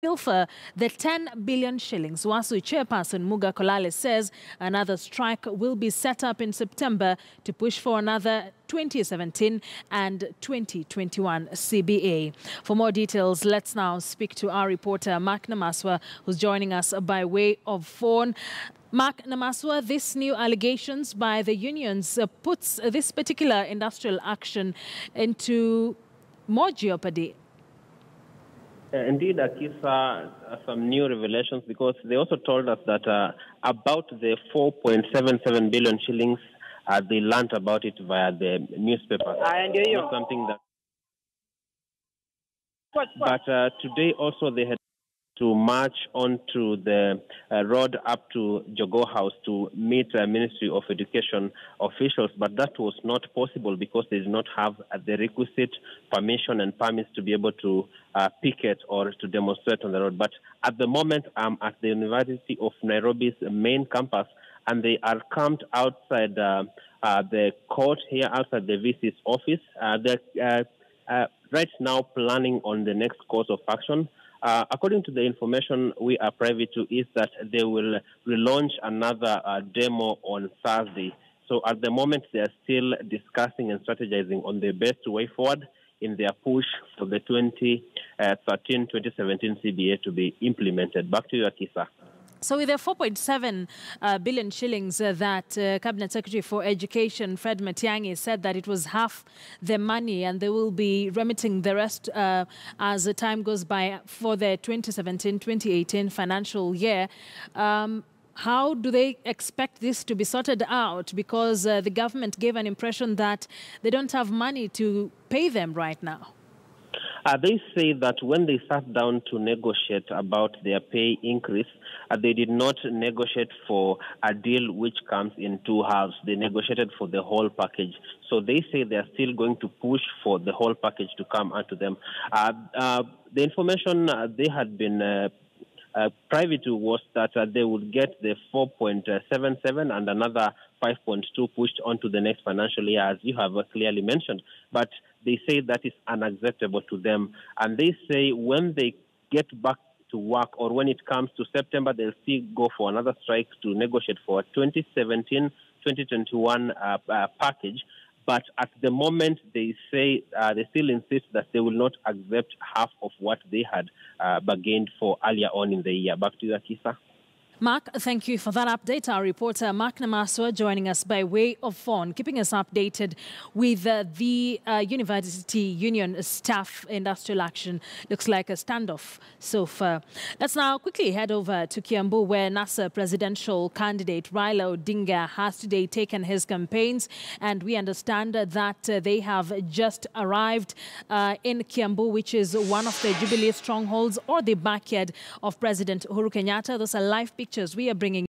pilfer the 10 billion shillings. WASU chairperson Muga Kolale says another strike will be set up in September to push for another 2017 and 2021 CBA. For more details, let's now speak to our reporter Mark Namaswa, who's joining us by way of phone. Mark Namaswa, this new allegations by the unions puts this particular industrial action into more jeopardy. Indeed, Akisa, some new revelations, because they also told us that about the 4.77 billion shillings, they learned about it via the newspaper. Something that. But today also they had to march onto the road up to Jogo House to meet Ministry of Education officials, but that was not possible because they did not have the requisite permission and permits to be able to picket or to demonstrate on the road. But at the moment, I'm at the University of Nairobi's main campus, and they are camped outside the court here, outside the VC's office. They're right now planning on the next course of action. According to the information we are privy to, is that they will relaunch another demo on Thursday. So at the moment, they are still discussing and strategizing on the best way forward in their push for the 2013-2017 CBA to be implemented. Back to you, Akisa. So with the 4.7 billion shillings that Cabinet Secretary for Education, Fred Matiang'i, said that it was half the money and they will be remitting the rest as the time goes by for the 2017-2018 financial year. How do they expect this to be sorted out? Because the government gave an impression that they don't have money to pay them right now. They say that when they sat down to negotiate about their pay increase, they did not negotiate for a deal which comes in two halves. They negotiated for the whole package. So they say they are still going to push for the whole package to come out to them. The information they had been privy to was that they would get the 4.77 and another 5.2 pushed onto the next financial year, as you have clearly mentioned. But they say that is unacceptable to them. And they say when they get back to work, or when it comes to September, they'll still go for another strike to negotiate for a 2017-2021 package. But at the moment, they say they still insist that they will not accept half of what they had bargained for earlier on in the year. Back to you, Akisa. Mark, thank you for that update. Our reporter, Mark Namaswa, joining us by way of phone, keeping us updated with the University Union staff industrial action. Looks like a standoff so far. Let's now quickly head over to Kiambu, where NASA presidential candidate Raila Odinga has today taken his campaigns. And we understand that they have just arrived in Kiambu, which is one of the Jubilee strongholds or the backyard of President Uhuru Kenyatta. Those are live pictures we are bringing